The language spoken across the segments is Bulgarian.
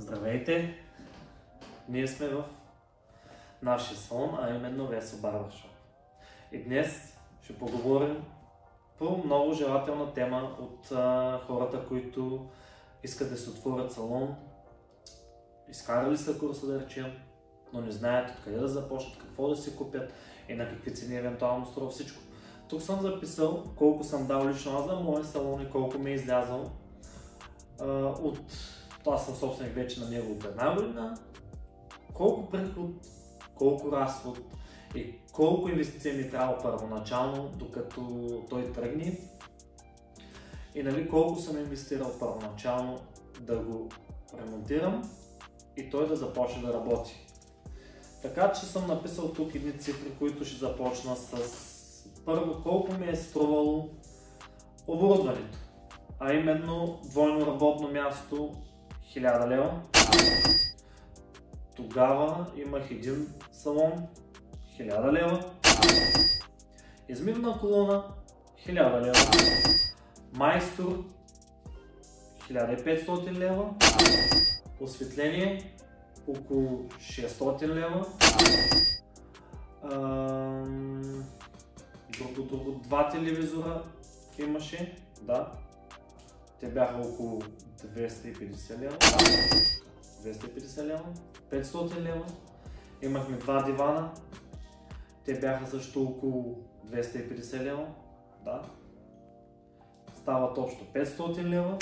Здравейте! Ние сме в нашия салон, а именно Veso Barbershop. И днес ще поговорим по много желателна тема от хората, които искат да се отворят салон. Изкарали са курса, да речем, но не знаят откъде да започнат, какво да си купят и на какви цени евентуално струва всичко. Тук съм записал колко съм дал лично аз за моя салон и колко ми е излязъл аз съм собственик вече на него от една година, колко приход, колко разход и колко инвестиция ми трябва първоначално, докато той тръгне и колко съм инвестирал първоначално да го ремонтирам и той да започне да работи. Така че съм написал тук едни цифри, които ще започна с първо колко ми е струвало оборудването, а именно двойно работно място 1000 лева. Тогава имах един салон 1000 лева. Измивна колона 1000 лева. Майстор 1500 лева. Осветление около 600 лева. Два телевизора имаше, да. Те бяха около 250 лева, 250 лева, 500 лева. Имахме два дивана, те бяха също около 250 лева, да. Стават общо 500 лева.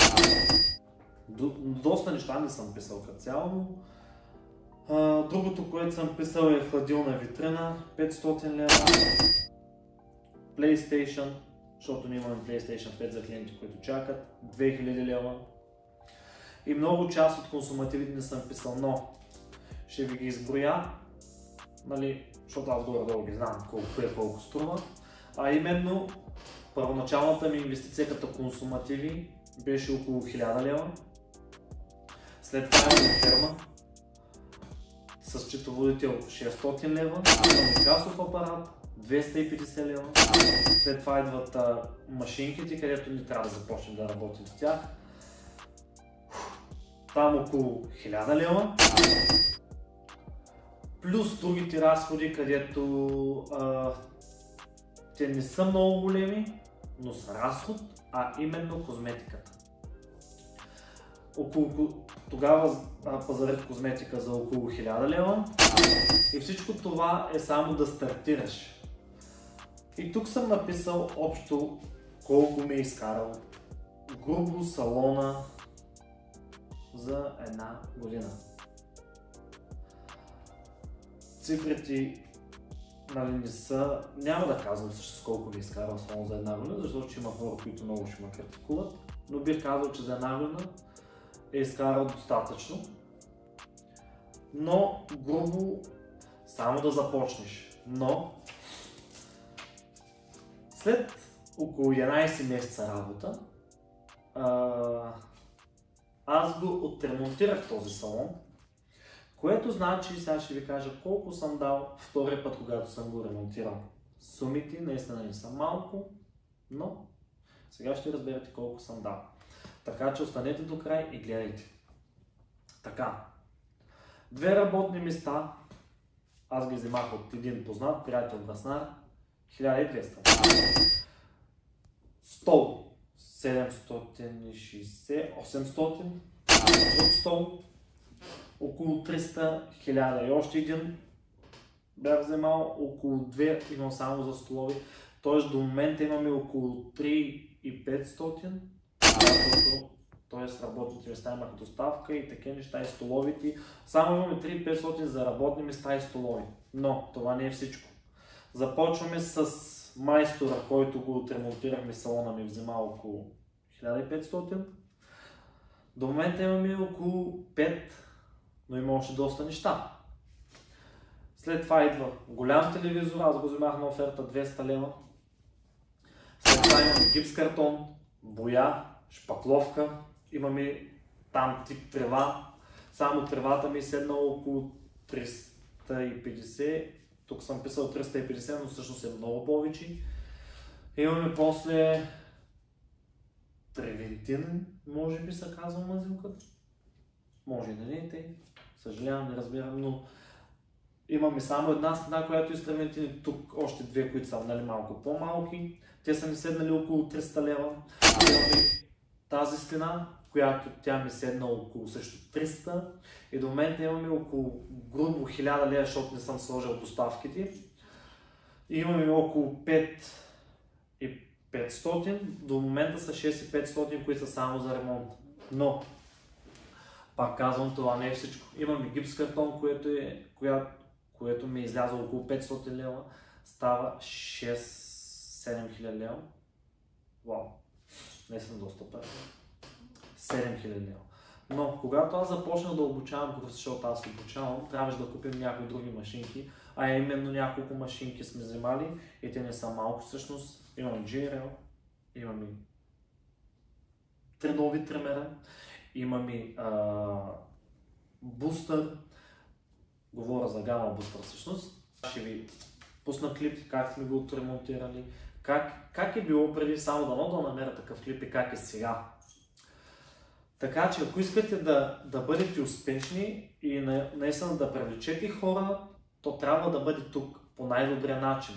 Доста неща не съм писал като цяло. Другото, което съм писал е хладилна витрина, 500 лева. PlayStation, защото ние имаме PlayStation 5 за клиенти, които чакат, 2000 лева. И много част от консумативите не съм писал, но ще ви ги изброя, защото аз горе-долу ги знам колко струва. А именно, първоначалната ми инвестиция като консумативи беше около 1000 лева. След това имаме ферма с счетоводител 600 лева, имаме касов апарат 250 лева. След това идват машинките, където ни трябва да започнем да работим с тях. Там около 1000 лева. Плюс другите разходи, където те не са много големи, но са разход, а именно козметиката. Тогава пазарих козметика за около 1000 лева и всичко това е само да стартираш. И тук съм написал общо колко ми е изкарал грубо салона за една година. Цифрите не са, няма да казвам с колко ми е изкарал салон за една година, защото има хора, които много ще ме критикуват, но бих казал, че за една година е изкарал достатъчно. Но грубо само да започнеш. Но след около 11 месеца работа, аз го отремонтирах този салон, което значи, сега ще ви кажа колко съм дал втория път, когато съм го ремонтирал. Сумите наистина не са малко, но сега ще разберете колко съм дал. Така че останете до край и гледайте. Така, 2 работни места, аз ги вземах от един познат, приятел Браснар, 1200. Стол 760-800, друг стол около 300, 1000 и още един бях вземал, около 2 имам само за столови, т.е. до момента имаме около 3500, т.е. работните места имах доставка и такива неща и столовите, само имаме 3500 за работни места и столови, но това не е всичко. Започваме с майстора, който го отремонтирахме, салона ми взема около 1500. До момента имаме около 5, но има още доста неща. След това идва голям телевизор, аз го вземах на оферта 200 лева. След това имаме гипс картон, боя, шпакловка, имаме там тип трева. Само тревата ми е седнала около 350. Тук съм писал 350, но всъщност е много повече. Имаме после тревентин, може би се казва мазилката. може и да не е тъй, съжалявам, не разбирам, но имаме само една стена, която изтрементини, тук още две, които са малко по-малки. Те са ми седнали около 300 лева. Имаме тази стена, която тя ми седна около също 300. И до момента имаме около грубо 1000 лева, защото не съм сложил доставките. И имаме около 5500. До момента са 6500, които са само за ремонт. Но, пак казвам, това не е всичко. Имаме гипс картон, което ми е излязло около 500 лева. Става 6-7 хиляди лева. Вау, не съм доста пари. 7 хиляди лева. Но когато аз започнах да обучавам, защото аз обучавам, трябваше да купим някои други машинки, а именно няколко машинки сме вземали и те не са малко всъщност. Имаме JRL, имаме 3 нови тримера, имаме бустър, говоря за гама бустър всъщност. Ще ви пусна клип как сме го отремонтирали, как е било преди, само да намеря такъв клип и как е сега. Така че ако искате да бъдете успешни и наистина да привлечете хора, то трябва да бъде тук по най-добрия начин.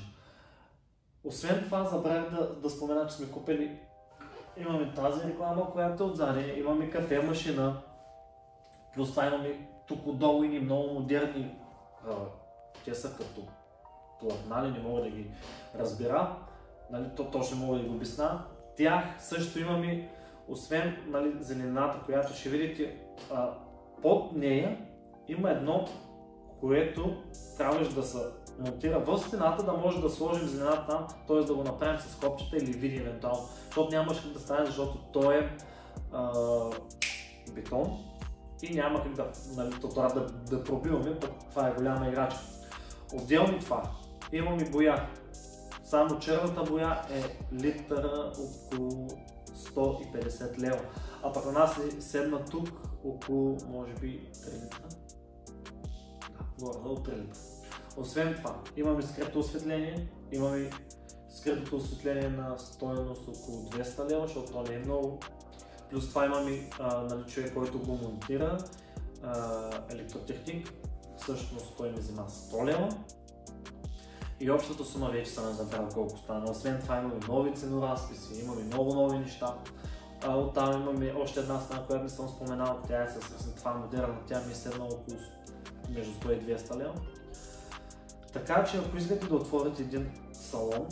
Освен това, забравих да спомена, че сме купили, имаме тази реклама, която е отзади, имаме кафе машина, плюс това имаме тук отдолу и много модерни, те са като платна, не мога да ги разбира, нали, точно мога да ги обясна. Тях също имаме, освен зелената, която ще видите, под нея има едно, което трябваше да се монтира в стената, да може да сложим зелената там, т.е. да го направим с копчета или види евентуално, защото нямаше как да стане, защото той е бетон и няма как да пробиваме, това е голяма играчка. Отделно това, имаме боя. Само черната боя е литъра около 150 лева, а пък на нас седна тук около, може би, 3 литра. Да, горе-долу 3 литра. Освен това, имаме скрито осветление, имаме скритото осветление на стойност около 200 лева, защото то не е много. Плюс това имаме човек, който го монтира, електротехник, всъщност той ми взема 100 лева. И общата сума вече съм забрал колко стана. Освен това имаме нови ценоразписи, имаме много нови неща. Оттам имаме още една стена, която не съм споменал, тя е с това модерна, тя ми е седна около между 100 и 200 лева. Така че ако искате да отворите един салон,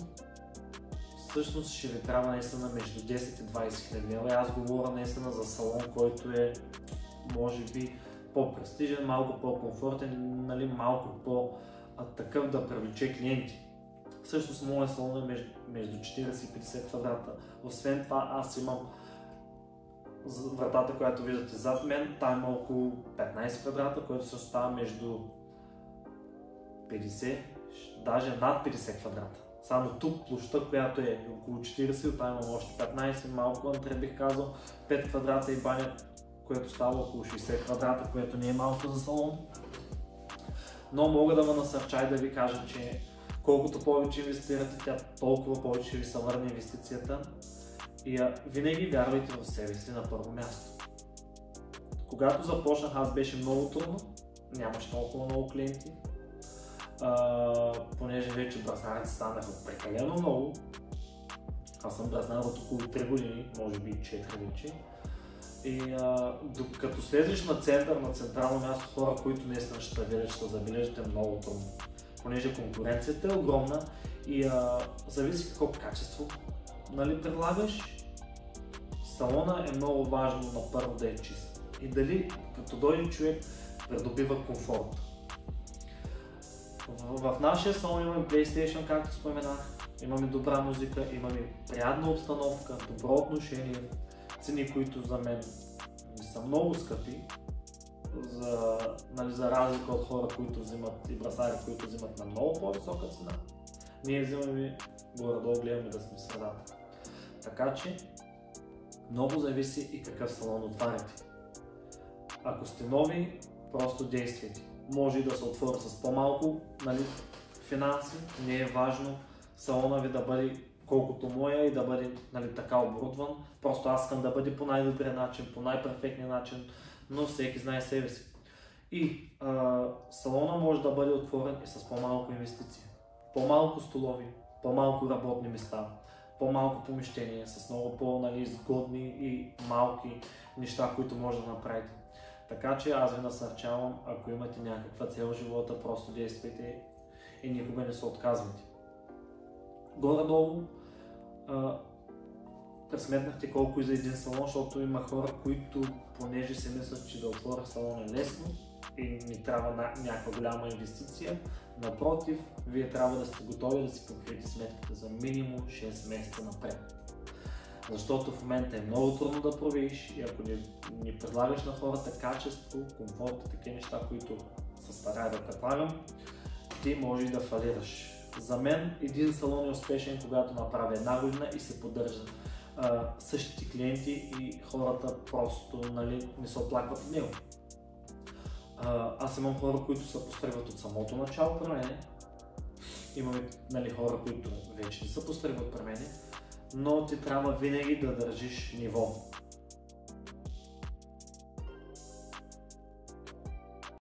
всъщност ще ви трябва наистина между 10 и 20 хиляди лева. Аз говоря наистина за салон, който е може би по-престижен, малко по-комфортен, малко по-такъв да привлече клиенти. Всъщност моят салон е между 40 и 50 квадрата. Освен това аз имам вратата, която виждате зад мен, там има около 15 квадрата, което се става между 50, даже над 50 квадрата. Само тук площта, която е около 40, оттам имам още 15, малко антре бих казал, 5 квадрата и баня, което става около 60 квадрата, което не е малко за салон. Но мога да ме насърча и да ви кажа, че колкото повече инвестирате, тя толкова повече ще ви се върне инвестицията. И винаги вярвайте в себе си на първо място. Когато започнах, аз беше много трудно, нямаше толкова много клиенти. Понеже вече браснарите станаха прекалено много. Аз съм браснар от около 3 години, може би 4 вече. И като слезеш на център, на централно място, хора, които наистина ще те забележите много трудно. Понеже конкуренцията е огромна и зависи какво качество предлагаш. Салона е много важно на първо да е чист. И дали като дойде човек придобива комфорт. В нашия салон имаме PlayStation, както споменах, имаме добра музика, имаме приятна обстановка, добро отношение, цени, които за мен не са много скъпи, за разлика от хора, които взимат и брасари, които взимат на много по-висока цена. Ние взимаме горе-долу, гледаме да сме средата. Така че много зависи и какъв салон отваряте. Ако сте нови, просто действайте. Може и да се отвори с по-малко финанси, не е важно салона ви да бъде колкото моя и да бъде така оборудван. Просто аз искам да бъде по най-добрия начин, по най-перфектния начин, но всеки знае себе си. И салона може да бъде отворен и с по-малко инвестиции. По-малко столови, по-малко работни места, по-малко помещение, с много по-изгодни и малки неща, които може да направите. Така че аз ви насърчавам, ако имате някаква цел в живота, просто действайте и никога не се отказвайте. Горе-долу, пресметнахте колко и за един салон, защото има хора, които понеже се мислят, че да отворя салон е лесно и не трябва някаква голяма инвестиция. Напротив, вие трябва да сте готови да си покриете сметката за минимум 6 месеца напред. Защото в момента е много трудно да провиш и ако не предлагаш на хората качество, комфорт и такива неща, които се старая да предлагам, ти може да фалираш. За мен един салон е успешен, когато направи една година и се поддържат същите клиенти и хората просто не се оплакват от него. Аз имам хора, които се постригват от самото начало при мене. Имаме хора, които вече не се постригват при мене, но ти трябва винаги да държиш ниво.